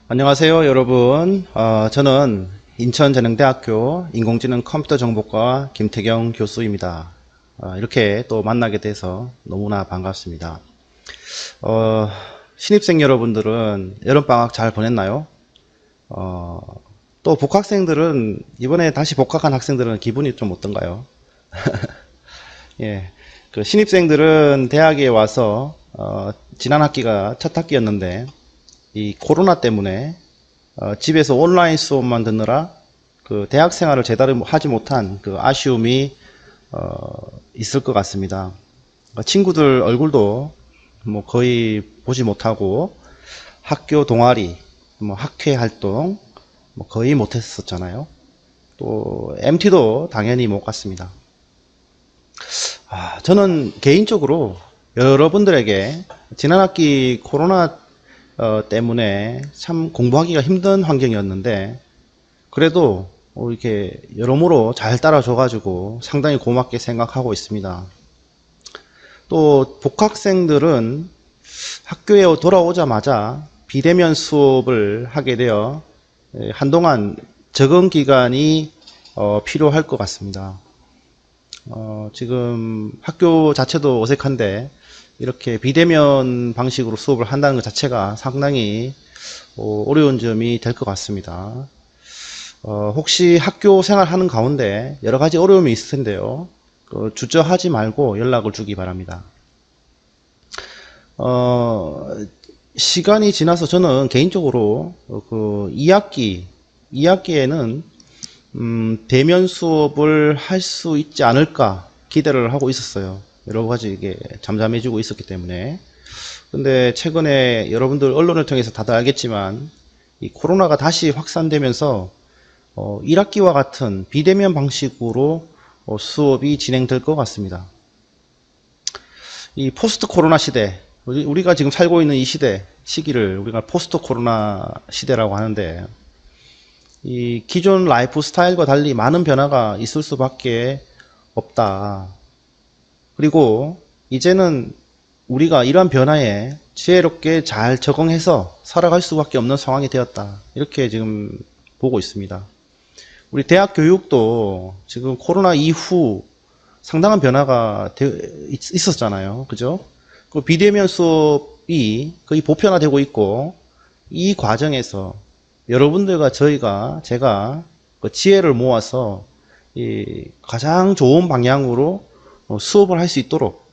안녕하세요, 여러분. 저는 인천재능대학교 인공지능 컴퓨터정보과 김태경 교수입니다. 이렇게 또 만나게 돼서 너무나 반갑습니다. 어, 신입생 여러분들은 여름방학 잘 보냈나요? 또 복학생들은 이번에 다시 복학한 학생들은 기분이 좀 어떤가요? 예, 그 신입생들은 대학에 와서 지난 학기가 첫 학기였는데 이 코로나 때문에 집에서 온라인 수업만 듣느라 그 대학 생활을 제대로 하지 못한 그 아쉬움이 있을 것 같습니다. 친구들 얼굴도 뭐 거의 보지 못하고 학교 동아리, 뭐 학회 활동 뭐 거의 못했었잖아요. 또 MT도 당연히 못 갔습니다. 저는 개인적으로 여러분들에게 지난 학기 코로나 때문에 참 공부하기가 힘든 환경이었는데 그래도 이렇게 여러모로 잘 따라줘가지고 상당히 고맙게 생각하고 있습니다. 또 복학생들은 학교에 돌아오자마자 비대면 수업을 하게 되어 한동안 적응 기간이 필요할 것 같습니다. 지금 학교 자체도 어색한데 이렇게 비대면 방식으로 수업을 한다는 것 자체가 상당히 어려운 점이 될 것 같습니다. 혹시 학교 생활하는 가운데 여러 가지 어려움이 있을 텐데요. 주저하지 말고 연락을 주기 바랍니다. 시간이 지나서 저는 개인적으로 그 2학기에는 대면 수업을 할 수 있지 않을까 기대를 하고 있었어요. 여러 가지 이게 잠잠해지고 있었기 때문에. 근데 최근에 여러분들 언론을 통해서 다들 알겠지만 이 코로나가 다시 확산되면서 1학기와 같은 비대면 방식으로 수업이 진행될 것 같습니다. 이 포스트 코로나 시대, 우리가 지금 살고 있는 이 시기를 우리가 포스트 코로나 시대라고 하는데 이 기존 라이프 스타일과 달리 많은 변화가 있을 수밖에 없다. 그리고 이제는 우리가 이러한 변화에 지혜롭게 잘 적응해서 살아갈 수밖에 없는 상황이 되었다. 이렇게 지금 보고 있습니다. 우리 대학 교육도 지금 코로나 이후 상당한 변화가 있었잖아요. 그죠? 그 비대면 수업이 거의 보편화되고 있고 이 과정에서 여러분들과 제가 그 지혜를 모아서 이 가장 좋은 방향으로 수업을 할 수 있도록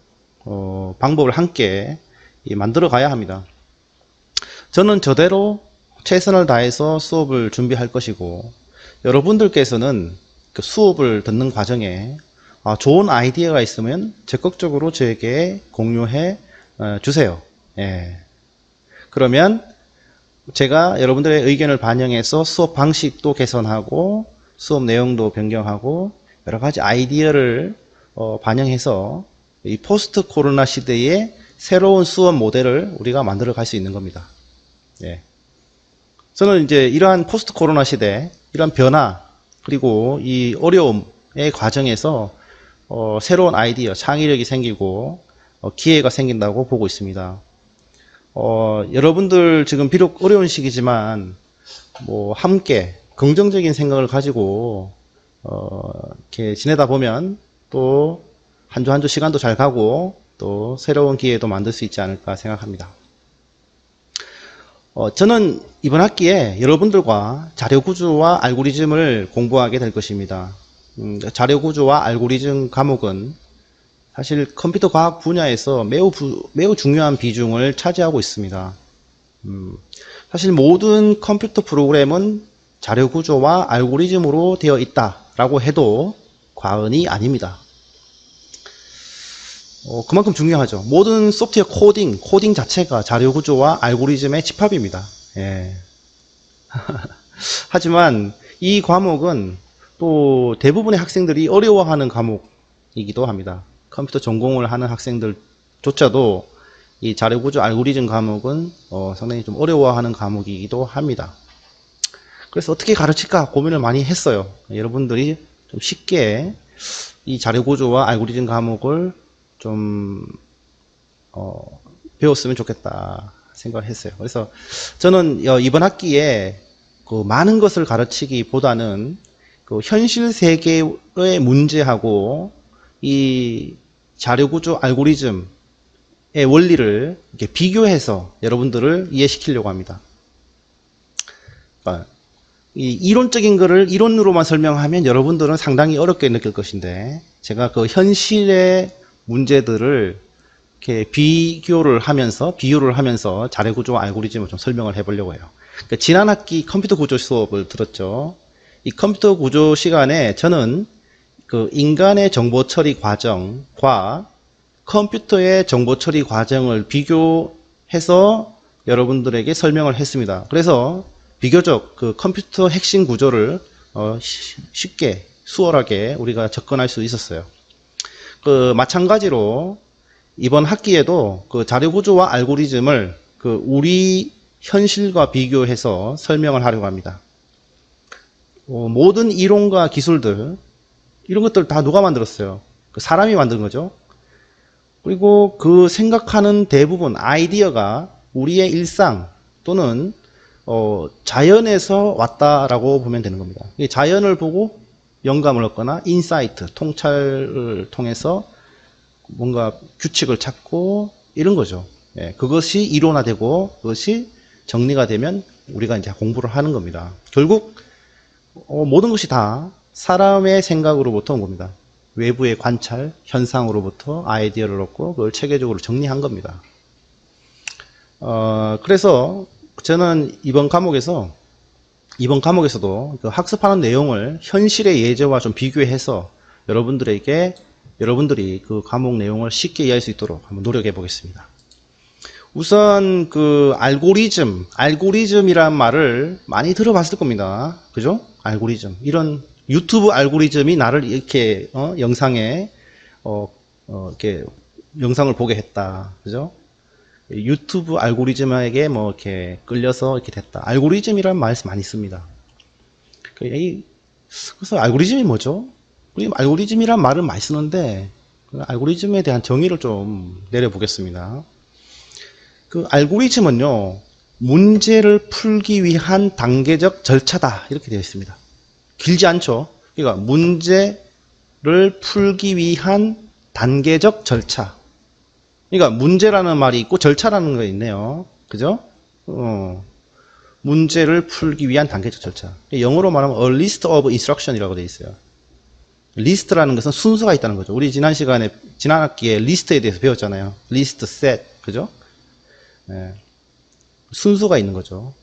방법을 함께 만들어 가야 합니다. 저는 저대로 최선을 다해서 수업을 준비할 것이고 여러분들께서는 그 수업을 듣는 과정에 좋은 아이디어가 있으면 적극적으로 저에게 공유해 주세요. 예. 그러면 제가 여러분들의 의견을 반영해서 수업 방식도 개선하고 수업 내용도 변경하고 여러 가지 아이디어를 반영해서 이 포스트 코로나 시대의 새로운 수업 모델을 우리가 만들어 갈 수 있는 겁니다. 예. 저는 이제 이러한 포스트 코로나 시대, 이러한 변화, 그리고 이 어려움의 과정에서 새로운 아이디어, 창의력이 생기고 기회가 생긴다고 보고 있습니다. 여러분들 지금 비록 어려운 시기지만 뭐 함께 긍정적인 생각을 가지고 이렇게 지내다 보면 또 한 주 한 주 시간도 잘 가고 또 새로운 기회도 만들 수 있지 않을까 생각합니다. 저는 이번 학기에 여러분들과 자료구조와 알고리즘을 공부하게 될 것입니다. 자료구조와 알고리즘 과목은 사실 컴퓨터 과학 분야에서 매우 중요한 비중을 차지하고 있습니다. 사실 모든 컴퓨터 프로그램은 자료구조와 알고리즘으로 되어 있다라고 해도 과언이 아닙니다. 그만큼 중요하죠. 모든 소프트웨어 코딩 자체가 자료구조와 알고리즘의 집합입니다. 예. 하지만 이 과목은 또 대부분의 학생들이 어려워하는 과목이기도 합니다. 컴퓨터 전공을 하는 학생들조차도 이 자료구조 알고리즘 과목은 상당히 좀 어려워하는 과목이기도 합니다. 그래서 어떻게 가르칠까 고민을 많이 했어요. 여러분들이 좀 쉽게 이 자료구조와 알고리즘 과목을 좀 배웠으면 좋겠다 생각을 했어요. 그래서 저는 이번 학기에 그 많은 것을 가르치기보다는 그 현실 세계의 문제하고 이 자료구조 알고리즘의 원리를 이렇게 비교해서 여러분들을 이해시키려고 합니다. 그러니까 이 이론적인 거를 이론으로만 설명하면 여러분들은 상당히 어렵게 느낄 것인데, 제가 그 현실의 문제들을 이렇게 비유를 하면서 자료구조 알고리즘을 좀 설명을 해보려고 해요. 그러니까 지난 학기 컴퓨터 구조 수업을 들었죠. 이 컴퓨터 구조 시간에 저는 그 인간의 정보 처리 과정과 컴퓨터의 정보 처리 과정을 비교해서 여러분들에게 설명을 했습니다. 그래서 비교적 그 컴퓨터 핵심 구조를 쉽게 수월하게 우리가 접근할 수 있었어요. 그 마찬가지로 이번 학기에도 그 자료 구조와 알고리즘을 그 우리 현실과 비교해서 설명을 하려고 합니다. 모든 이론과 기술들, 이런 것들 다 누가 만들었어요? 그 사람이 만든 거죠. 그리고 그 생각하는 대부분 아이디어가 우리의 일상 또는 자연에서 왔다라고 보면 되는 겁니다. 자연을 보고 영감을 얻거나 인사이트, 통찰을 통해서 뭔가 규칙을 찾고 이런 거죠. 예, 그것이 이론화되고 그것이 정리가 되면 우리가 이제 공부를 하는 겁니다. 결국 모든 것이 다 사람의 생각으로부터 온 겁니다. 외부의 관찰, 현상으로부터 아이디어를 얻고 그걸 체계적으로 정리한 겁니다. 그래서 저는 이번 과목에서도 그 학습하는 내용을 현실의 예제와 좀 비교해서 여러분들이 그 과목 내용을 쉽게 이해할 수 있도록 한번 노력해 보겠습니다. 우선 그 알고리즘이란 말을 많이 들어봤을 겁니다. 그죠? 알고리즘. 이런 유튜브 알고리즘이 나를 이렇게 영상에 이렇게 영상을 보게 했다. 그죠? 유튜브 알고리즘에게 뭐 이렇게 끌려서 이렇게 됐다. 알고리즘이라는 말씀 많이 씁니다. 그래서 알고리즘이 뭐죠? 우리 알고리즘이란 말을 많이 쓰는데 알고리즘에 대한 정의를 좀 내려보겠습니다. 그 알고리즘은요, 문제를 풀기 위한 단계적 절차다 이렇게 되어 있습니다. 길지 않죠? 그러니까 문제를 풀기 위한 단계적 절차. 그러니까 문제라는 말이 있고 절차라는 거 있네요. 그죠? 문제를 풀기 위한 단계적 절차. 영어로 말하면 a list of instruction이라고 되어 있어요. 리스트라는 것은 순서가 있다는 거죠. 우리 지난 학기에 리스트에 대해서 배웠잖아요. 리스트, 셋, 그죠? 네. 순서가 있는 거죠.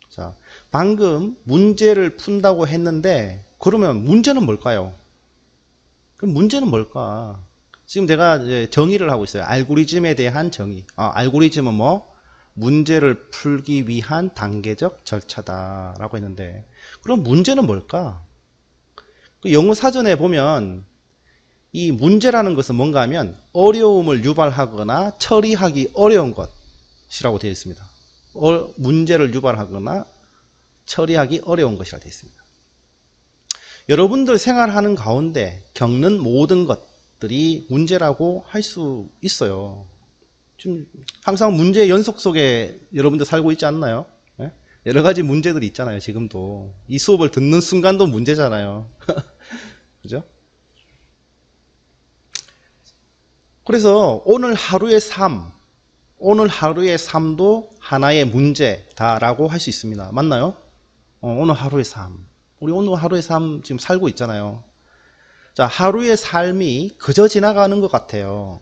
자, 방금 문제를 푼다고 했는데, 그러면 문제는 뭘까요? 그럼 문제는 뭘까? 지금 제가 이제 정의를 하고 있어요. 알고리즘에 대한 정의. 알고리즘은 뭐? 문제를 풀기 위한 단계적 절차다라고 했는데, 그럼 문제는 뭘까? 그 영어 사전에 보면 이 문제라는 것은 뭔가 하면 어려움을 유발하거나 처리하기 어려운 것이라고 되어 있습니다. 문제를 유발하거나 처리하기 어려운 것이라고 되어 있습니다. 여러분들 생활하는 가운데 겪는 모든 것들이 문제라고 할 수 있어요. 지금 항상 문제의 연속 속에 여러분들 살고 있지 않나요? 네? 여러 가지 문제들이 있잖아요. 지금도 이 수업을 듣는 순간도 문제잖아요. 그죠? 그래서 오늘 하루의 삶도 하나의 문제다라고 할 수 있습니다. 맞나요? 오늘 하루의 삶. 우리 오늘 하루의 삶 지금 살고 있잖아요. 자, 하루의 삶이 그저 지나가는 것 같아요.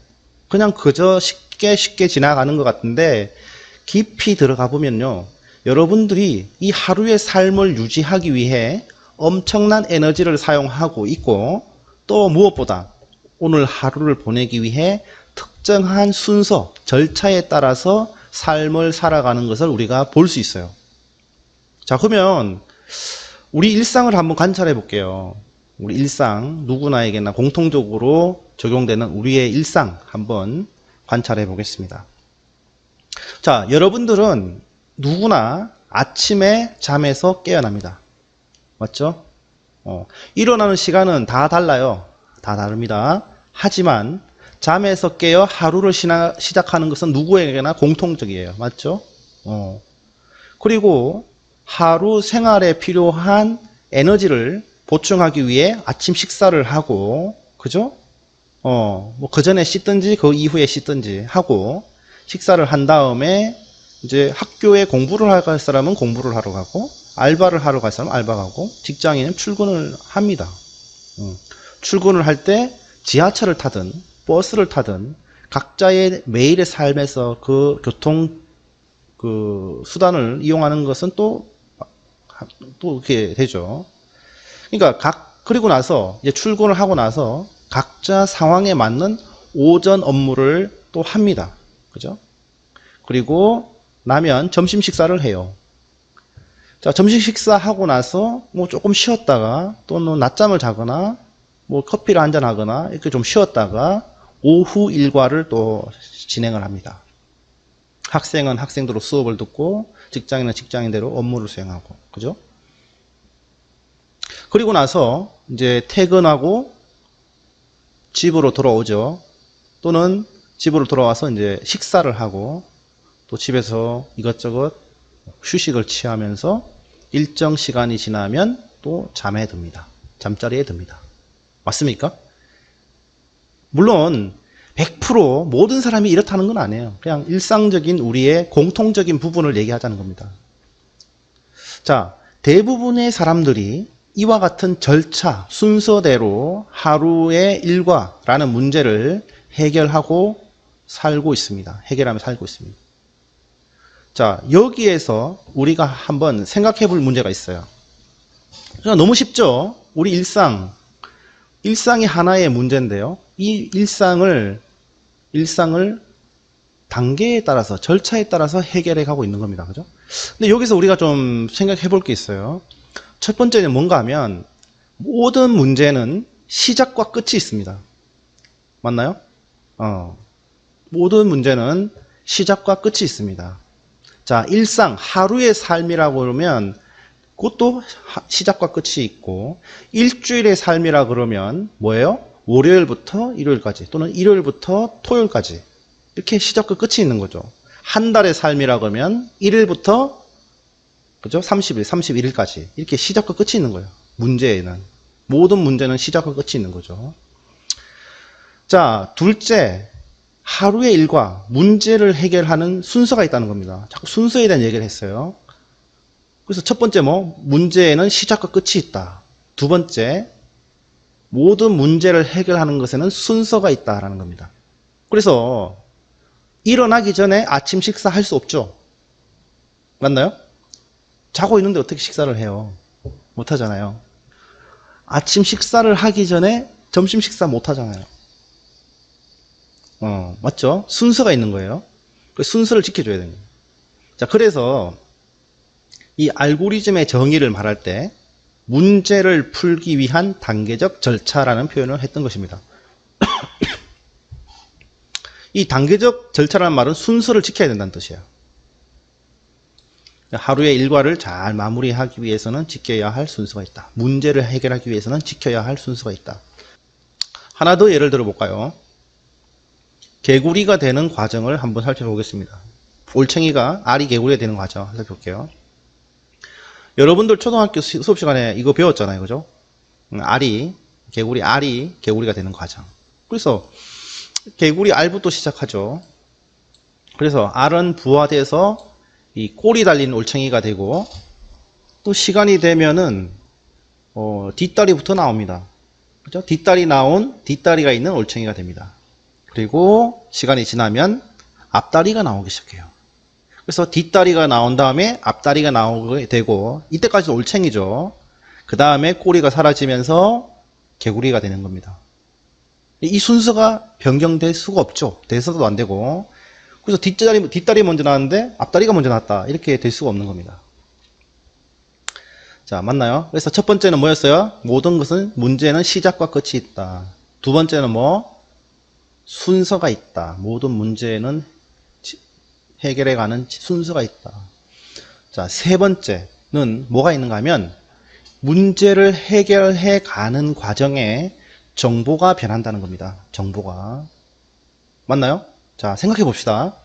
그냥 그저 쉽게 지나가는 것 같은데, 깊이 들어가 보면요, 여러분들이 이 하루의 삶을 유지하기 위해 엄청난 에너지를 사용하고 있고, 또 무엇보다 오늘 하루를 보내기 위해 특정한 순서, 절차에 따라서 삶을 살아가는 것을 우리가 볼 수 있어요. 자, 그러면 우리 일상을 한번 관찰해 볼게요. 우리 일상, 누구나에게나 공통적으로 적용되는 우리의 일상 한번 관찰해 보겠습니다. 자, 여러분들은 누구나 아침에 잠에서 깨어납니다. 맞죠? 일어나는 시간은 다 달라요. 다 다릅니다. 하지만 잠에서 깨어 하루를 시작하는 것은 누구에게나 공통적이에요. 맞죠? 그리고 하루 생활에 필요한 에너지를 보충하기 위해 아침 식사를 하고, 그죠? 뭐 그 전에 씻든지 그 이후에 씻든지 하고 식사를 한 다음에 이제 학교에 공부를 할 사람은 공부를 하러 가고 알바를 하러 갈 사람은 알바 가고 직장인은 출근을 합니다. 출근을 할 때 지하철을 타든 버스를 타든 각자의 매일의 삶에서 그 교통 그 수단을 이용하는 것은 또 이렇게 되죠. 그러니까 그리고 나서 이제 출근을 하고 나서 각자 상황에 맞는 오전 업무를 또 합니다. 그죠? 그리고 나면 점심 식사를 해요. 자, 점심 식사하고 나서 뭐 조금 쉬었다가 또는 낮잠을 자거나 뭐 커피를 한잔 하거나 이렇게 좀 쉬었다가 오후 일과를 또 진행을 합니다. 학생은 학생대로 수업을 듣고 직장인은 직장인대로 업무를 수행하고, 그죠? 그리고 나서 이제 퇴근하고 집으로 돌아오죠. 또는 집으로 돌아와서 이제 식사를 하고 또 집에서 이것저것 휴식을 취하면서 일정 시간이 지나면 또 잠에 듭니다. 잠자리에 듭니다. 맞습니까? 물론 100% 모든 사람이 이렇다는 건 아니에요. 그냥 일상적인 우리의 공통적인 부분을 얘기하자는 겁니다. 자, 대부분의 사람들이 이와 같은 절차, 순서대로 하루의 일과라는 문제를 해결하고 살고 있습니다. 해결하며 살고 있습니다. 자, 여기에서 우리가 한번 생각해 볼 문제가 있어요. 너무 쉽죠? 우리 일상이 하나의 문제인데요. 이 일상을 단계에 따라서, 절차에 따라서 해결해 가고 있는 겁니다. 그죠? 근데 여기서 우리가 좀 생각해 볼 게 있어요. 첫 번째는 뭔가 하면 모든 문제는 시작과 끝이 있습니다. 맞나요? 모든 문제는 시작과 끝이 있습니다. 자, 일상, 하루의 삶이라고 그러면 그것도 시작과 끝이 있고 일주일의 삶이라 그러면 뭐예요? 월요일부터 일요일까지 또는 일요일부터 토요일까지 이렇게 시작과 끝이 있는 거죠. 한 달의 삶이라 그러면 1일부터 그죠? 30일, 31일까지 이렇게 시작과 끝이 있는 거예요. 문제에는 모든 문제는 시작과 끝이 있는 거죠. 자, 둘째, 하루의 일과 문제를 해결하는 순서가 있다는 겁니다. 자꾸 순서에 대한 얘기를 했어요. 그래서 첫 번째 문제에는 시작과 끝이 있다. 두 번째, 모든 문제를 해결하는 것에는 순서가 있다라는 겁니다. 그래서 일어나기 전에 아침 식사 할 수 없죠. 맞나요? 자고 있는데 어떻게 식사를 해요? 못 하잖아요. 아침 식사를 하기 전에 점심 식사 못 하잖아요. 맞죠? 순서가 있는 거예요. 그 순서를 지켜줘야 됩니다. 자, 그래서 이 알고리즘의 정의를 말할 때 문제를 풀기 위한 단계적 절차라는 표현을 했던 것입니다. 이 단계적 절차라는 말은 순서를 지켜야 된다는 뜻이에요. 하루의 일과를 잘 마무리하기 위해서는 지켜야 할 순서가 있다. 문제를 해결하기 위해서는 지켜야 할 순서가 있다. 하나 더 예를 들어 볼까요? 개구리가 되는 과정을 한번 살펴보겠습니다. 올챙이가 알이 개구리가 되는 과정 살펴볼게요. 여러분들 초등학교 수업 시간에 이거 배웠잖아요. 그죠? 알이 개구리가 되는 과정. 그래서 개구리 알부터 시작하죠. 그래서 알은 부화돼서 이 꼬리 달린 올챙이가 되고 또 시간이 되면은 뒷다리부터 나옵니다. 그죠? 뒷다리가 있는 올챙이가 됩니다. 그리고 시간이 지나면 앞다리가 나오기 시작해요. 그래서 뒷다리가 나온 다음에 앞다리가 나오게 되고 이때까지 올챙이죠. 그 다음에 꼬리가 사라지면서 개구리가 되는 겁니다. 이 순서가 변경될 수가 없죠. 돼서도 안 되고. 그래서 뒷다리 먼저 나왔는데 앞다리가 먼저 나왔다. 이렇게 될 수가 없는 겁니다. 자, 맞나요? 그래서 첫 번째는 뭐였어요? 모든 것은 문제는 시작과 끝이 있다. 두 번째는 순서가 있다. 모든 문제는 해결해가는 순서가 있다. 자, 세 번째는 뭐가 있는가 하면 문제를 해결해가는 과정에 정보가 변한다는 겁니다. 정보가. 맞나요? 자, 생각해 봅시다.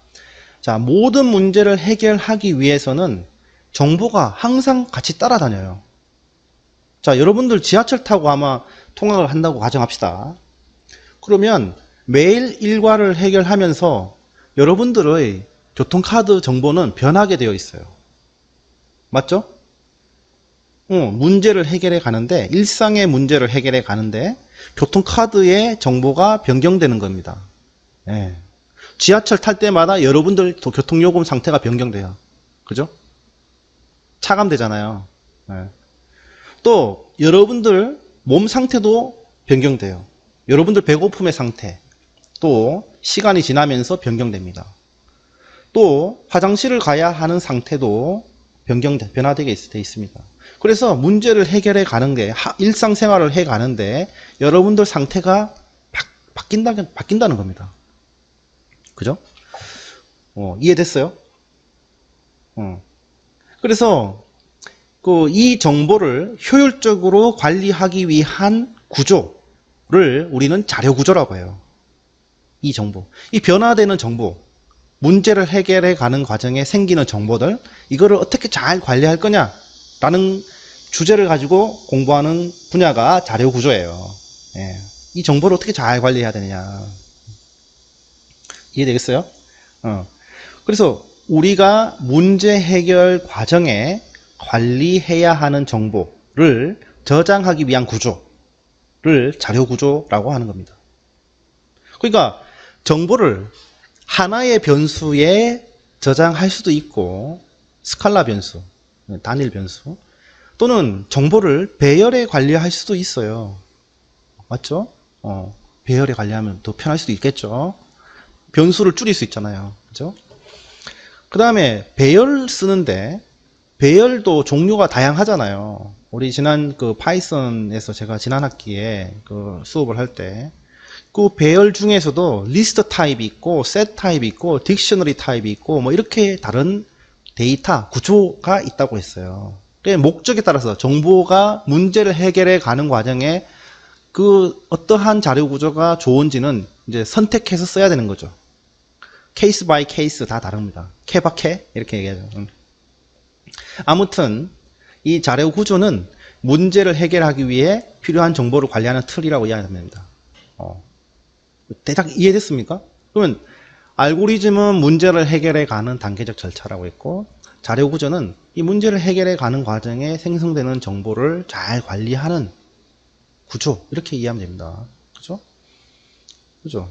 자, 모든 문제를 해결하기 위해서는 정보가 항상 같이 따라다녀요. 자, 여러분들 지하철 타고 아마 통학을 한다고 가정합시다. 그러면 매일 일과를 해결하면서 여러분들의 교통카드 정보는 변하게 되어 있어요. 맞죠? 문제를 해결해 가는데, 일상의 문제를 해결해 가는데 교통카드의 정보가 변경되는 겁니다. 예. 지하철 탈 때마다 여러분들 교통요금 상태가 변경돼요. 그죠? 차감되잖아요. 예. 또 여러분들 몸 상태도 변경돼요. 여러분들 배고픔의 상태, 또 시간이 지나면서 변경됩니다. 또 화장실을 가야 하는 상태도 변화되게 돼 있습니다. 그래서 문제를 해결해 가는데, 일상생활을 해 가는데 여러분들 상태가 바뀐다는 겁니다. 그죠? 이해됐어요? 그래서 이 정보를 효율적으로 관리하기 위한 구조를 우리는 자료 구조라고 해요. 이 정보, 이 변화되는 정보, 문제를 해결해 가는 과정에 생기는 정보들, 이거를 어떻게 잘 관리할 거냐라는 주제를 가지고 공부하는 분야가 자료 구조예요. 예. 이 정보를 어떻게 잘 관리해야 되느냐. 이해되겠어요? 그래서 우리가 문제 해결 과정에 관리해야 하는 정보를 저장하기 위한 구조를 자료 구조라고 하는 겁니다. 그러니까 정보를 하나의 변수에 저장할 수도 있고, 스칼라 변수, 단일 변수, 또는 정보를 배열에 관리할 수도 있어요. 맞죠? 배열에 관리하면 더 편할 수도 있겠죠. 변수를 줄일 수 있잖아요. 그죠? 그 다음에 배열 쓰는데, 배열도 종류가 다양하잖아요. 우리 지난 파이썬에서 제가 지난 학기에 수업을 할 때, 그 배열 중에서도 리스트 타입이 있고, 셋 타입이 있고, 딕셔너리 타입이 있고, 뭐 이렇게 다른 데이터 구조가 있다고 했어요. 목적에 따라서 정보가 문제를 해결해 가는 과정에 어떠한 자료 구조가 좋은지는 이제 선택해서 써야 되는 거죠. 케이스 바이 케이스 다 다릅니다. 캐바캐 이렇게 얘기하죠. 아무튼 이 자료 구조는 문제를 해결하기 위해 필요한 정보를 관리하는 틀이라고 이야기합니다. 대략 이해됐습니까? 그러면 알고리즘은 문제를 해결해 가는 단계적 절차라고 했고, 자료 구조는 이 문제를 해결해 가는 과정에 생성되는 정보를 잘 관리하는 구조, 이렇게 이해하면 됩니다. 그죠? 그죠?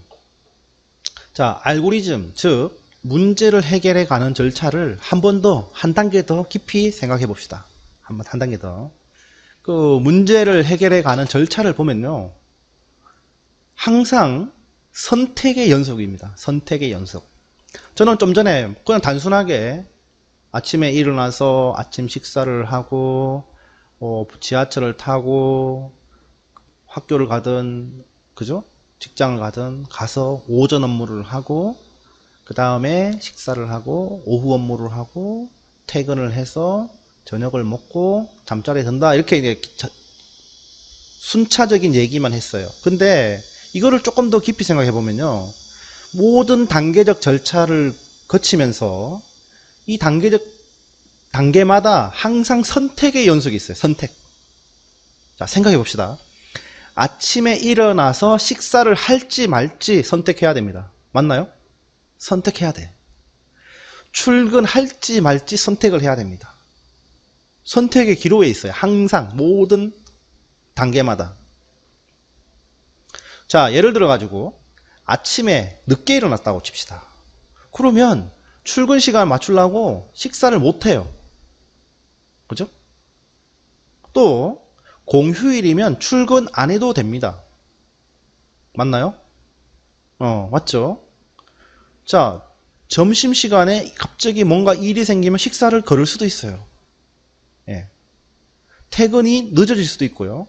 자, 알고리즘, 즉 문제를 해결해 가는 절차를 한 단계 더 깊이 생각해 봅시다. 한 단계 더. 문제를 해결해 가는 절차를 보면요, 항상 선택의 연속입니다. 선택의 연속. 저는 좀 전에 그냥 단순하게 아침에 일어나서 아침 식사를 하고, 지하철을 타고 학교를 가든, 그죠? 직장을 가든 가서 오전 업무를 하고, 그 다음에 식사를 하고, 오후 업무를 하고, 퇴근을 해서 저녁을 먹고 잠자리에 든다, 이렇게 이제 순차적인 얘기만 했어요. 근데 이거를 조금 더 깊이 생각해 보면요, 모든 단계적 절차를 거치면서 이 단계마다 항상 선택의 연속이 있어요. 선택. 자, 생각해 봅시다. 아침에 일어나서 식사를 할지 말지 선택해야 됩니다. 맞나요? 선택해야 돼. 출근할지 말지 선택을 해야 됩니다. 선택의 기로에 있어요. 항상 모든 단계마다. 자, 예를 들어 가지고 아침에 늦게 일어났다고 칩시다. 그러면 출근 시간 맞추려고 식사를 못 해요. 그죠? 또 공휴일이면 출근 안 해도 됩니다. 맞나요? 맞죠? 자, 점심시간에 갑자기 뭔가 일이 생기면 식사를 거를 수도 있어요. 예. 퇴근이 늦어질 수도 있고요.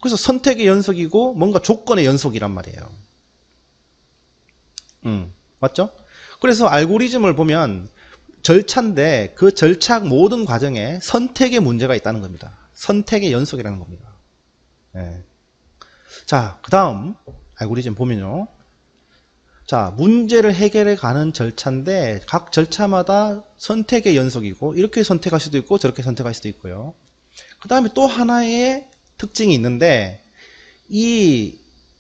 그래서 선택의 연속이고 뭔가 조건의 연속이란 말이에요. 맞죠? 그래서 알고리즘을 보면 절차인데 그 절차 모든 과정에 선택의 문제가 있다는 겁니다. 선택의 연속이라는 겁니다. 예. 자, 그 다음 알고리즘 보면요, 자, 문제를 해결해 가는 절차인데 각 절차마다 선택의 연속이고 이렇게 선택할 수도 있고 저렇게 선택할 수도 있고요. 그 다음에 또 하나의 특징이 있는데 이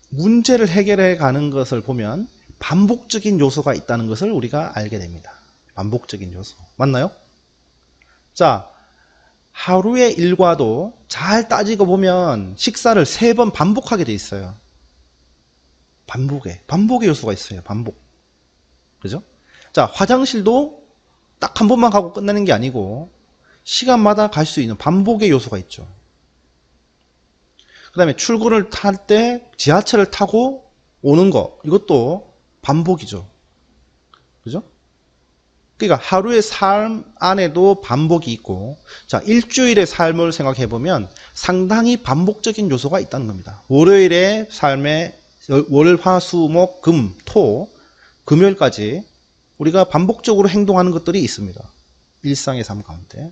문제를 해결해 가는 것을 보면 반복적인 요소가 있다는 것을 우리가 알게 됩니다. 반복적인 요소. 맞나요? 자, 하루의 일과도 잘 따지고 보면 식사를 3번 반복하게 돼 있어요. 반복의 요소가 있어요. 반복. 그죠? 자, 화장실도 딱 한 번만 가고 끝나는 게 아니고 시간마다 갈 수 있는 반복의 요소가 있죠. 그 다음에 출근을 탈 때 지하철을 타고 오는 거, 이것도 반복이죠. 그죠? 그러니까 하루의 삶 안에도 반복이 있고, 자, 일주일의 삶을 생각해 보면 상당히 반복적인 요소가 있다는 겁니다. 월요일의 삶에 월, 화, 수, 목, 금, 토, 금요일까지 우리가 반복적으로 행동하는 것들이 있습니다. 일상의 삶 가운데.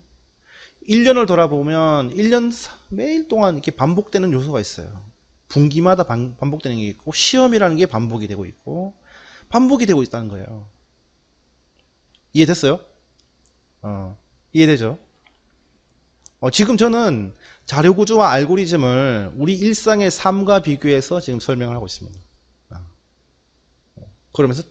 1년을 돌아보면 1년 매일 동안 이렇게 반복되는 요소가 있어요. 분기마다 반복되는 게 있고, 시험이라는 게 반복이 되고 있고, 반복이 되고 있다는 거예요. 이해됐어요? 이해되죠? 지금 저는 자료구조와 알고리즘을 우리 일상의 삶과 비교해서 지금 설명을 하고 있습니다. 그러면서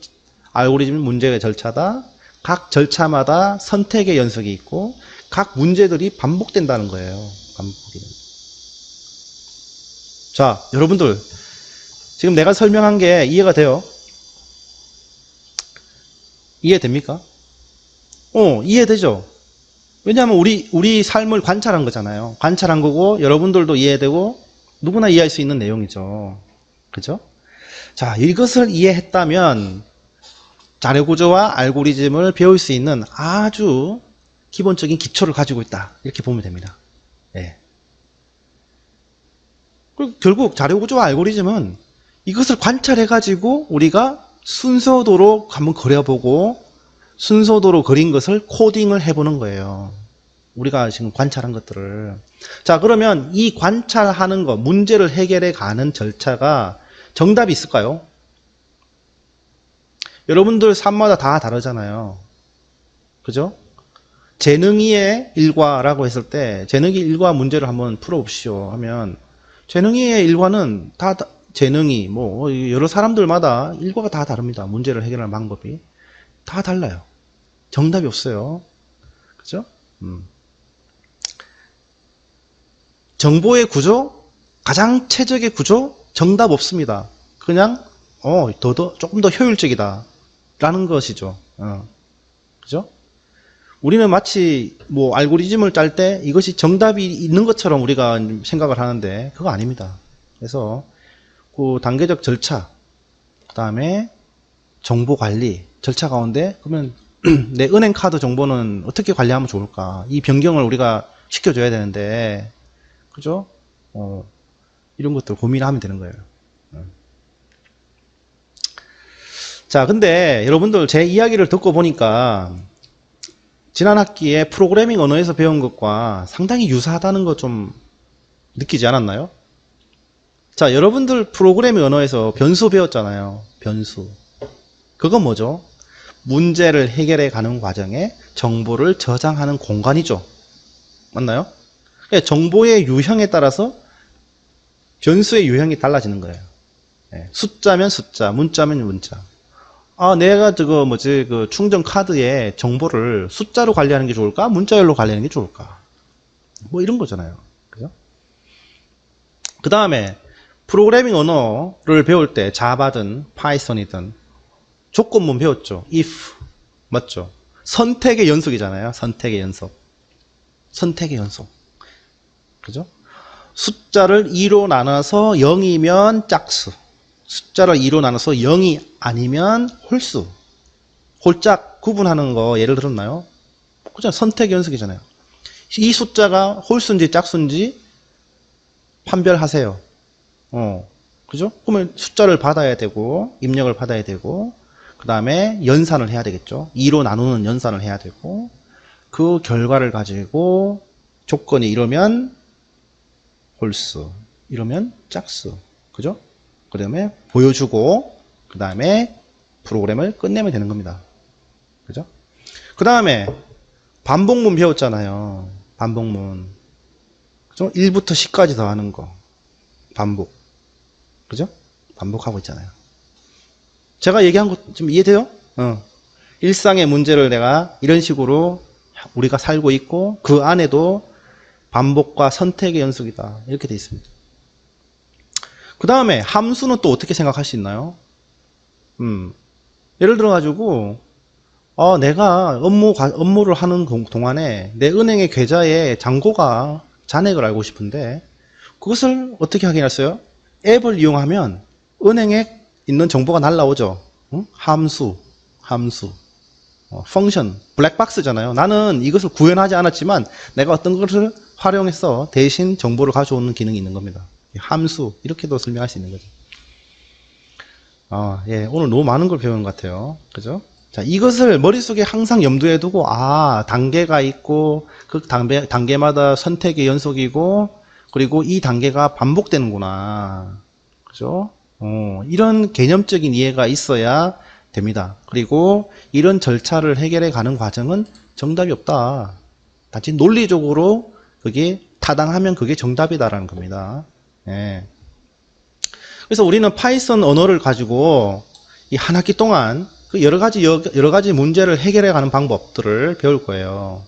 알고리즘은 문제의 절차다. 각 절차마다 선택의 연속이 있고 각 문제들이 반복된다는 거예요. 반복이. 자, 여러분들 지금 내가 설명한 게 이해가 돼요? 이해됩니까? 이해되죠? 왜냐하면 우리 삶을 관찰한 거잖아요. 관찰한 거고 여러분들도 이해되고 누구나 이해할 수 있는 내용이죠. 그죠? 자, 이것을 이해했다면 자료구조와 알고리즘을 배울 수 있는 아주 기본적인 기초를 가지고 있다. 이렇게 보면 됩니다. 예. 그리고 결국 자료구조와 알고리즘은 이것을 관찰해가지고 우리가 순서도로 한번 그려보고 순서도로 그린 것을 코딩을 해보는 거예요. 우리가 지금 관찰한 것들을. 자, 그러면 이 관찰하는 것, 문제를 해결해 가는 절차가 정답이 있을까요? 여러분들 삶마다 다 다르잖아요. 그죠? 재능이의 일과라고 했을 때 재능이 일과 문제를 한번 풀어봅시오 하면 재능이의 일과는 다 재능이 뭐 여러 사람들마다 일과가 다 다릅니다. 문제를 해결하는 방법이 다 달라요. 정답이 없어요. 그죠? 정보의 구조, 가장 최적의 구조, 정답 없습니다. 그냥 조금 더 효율적이다 라는 것이죠. 그죠? 우리는 마치 뭐 알고리즘을 짤 때 이것이 정답이 있는 것처럼 우리가 생각을 하는데 그거 아닙니다. 그래서 그 단계적 절차, 그 다음에 정보 관리 절차 가운데 그러면 내 은행 카드 정보는 어떻게 관리하면 좋을까? 이 변경을 우리가 시켜줘야 되는데, 그죠? 이런 것들 고민하면 되는 거예요. 자, 근데 여러분들 제 이야기를 듣고 보니까 지난 학기에 프로그래밍 언어에서 배운 것과 상당히 유사하다는 거 좀 느끼지 않았나요? 자, 여러분들 프로그래밍 언어에서 변수 배웠잖아요. 변수. 그건 뭐죠? 문제를 해결해 가는 과정에 정보를 저장하는 공간이죠. 맞나요? 정보의 유형에 따라서 변수의 유형이 달라지는 거예요. 숫자면 숫자, 문자면 문자. 내가 그 충전 카드에 정보를 숫자로 관리하는 게 좋을까? 문자열로 관리하는 게 좋을까? 뭐 이런 거잖아요. 그죠? 그 다음에 프로그래밍 언어를 배울 때 자바든 파이썬이든 조건문 배웠죠. if 맞죠? 선택의 연속이잖아요. 선택의 연속. 선택의 연속. 그죠? 숫자를 2로 나눠서 0이면 짝수. 숫자를 2로 나눠서 0이 아니면 홀수. 홀짝 구분하는 거 예를 들었나요? 그죠? 선택의 연속이잖아요. 이 숫자가 홀수인지 짝수인지 판별하세요. 그죠? 그러면 숫자를 받아야 되고 입력을 받아야 되고 그 다음에 연산을 해야 되겠죠. 2로 나누는 연산을 해야 되고 그 결과를 가지고 조건이 이러면 홀수, 이러면 짝수. 그죠? 그 다음에 보여주고 그 다음에 프로그램을 끝내면 되는 겁니다. 그죠? 그 다음에 반복문 배웠잖아요. 반복문. 그죠? 1부터 10까지 더하는 거. 반복. 그죠? 반복하고 있잖아요. 제가 얘기한 거 좀 이해돼요? 일상의 문제를 내가 이런 식으로 우리가 살고 있고 그 안에도 반복과 선택의 연속이다. 이렇게 돼 있습니다. 그 다음에 함수는 또 어떻게 생각할 수 있나요? 예를 들어 가지고 내가 업무를 하는 동안에 내 은행의 계좌의 잔고가 잔액을 알고 싶은데 그것을 어떻게 확인했어요? 앱을 이용하면 은행에 있는 정보가 날라오죠. 함수, 펑션, 블랙박스잖아요. 나는 이것을 구현하지 않았지만 내가 어떤 것을 활용해서 대신 정보를 가져오는 기능이 있는 겁니다. 함수, 이렇게도 설명할 수 있는 거죠. 예, 오늘 너무 많은 걸 배우는 것 같아요. 그죠? 자, 이것을 머릿속에 항상 염두에 두고, 단계가 있고, 그 단계마다 선택의 연속이고, 그리고 이 단계가 반복되는구나. 그죠? 이런 개념적인 이해가 있어야 됩니다. 그리고 이런 절차를 해결해 가는 과정은 정답이 없다. 단지 논리적으로 그게 타당하면 그게 정답이다라는 겁니다. 예. 그래서 우리는 파이썬 언어를 가지고 이 한 학기 동안 그 여러 가지 문제를 해결해 가는 방법들을 배울 거예요.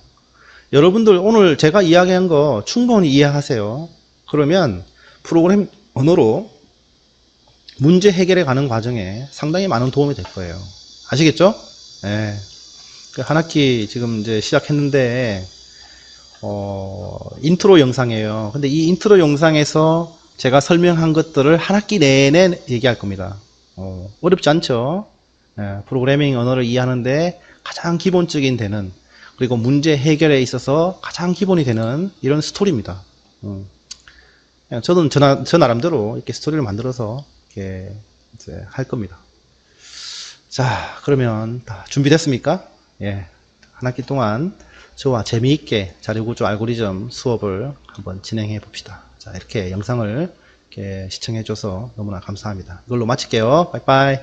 여러분들 오늘 제가 이야기한 거 충분히 이해하세요. 그러면 프로그램 언어로 문제 해결해 가는 과정에 상당히 많은 도움이 될 거예요. 아시겠죠? 네. 한 학기 지금 이제 시작했는데, 인트로 영상이에요. 근데 이 인트로 영상에서 제가 설명한 것들을 한 학기 내내 얘기할 겁니다. 어렵지 않죠? 네. 프로그래밍 언어를 이해하는데 가장 기본적인 되는, 그리고 문제 해결에 있어서 가장 기본이 되는 이런 스토리입니다. 저는 저 나름대로 이렇게 스토리를 만들어서 이렇게 이제 할 겁니다. 자, 그러면 다 준비됐습니까? 예. 한 학기 동안 저와 재미있게 자료구조 알고리즘 수업을 한번 진행해 봅시다. 자, 이렇게 영상을 이렇게 시청해 줘서 너무나 감사합니다. 이걸로 마칠게요. 빠이빠이.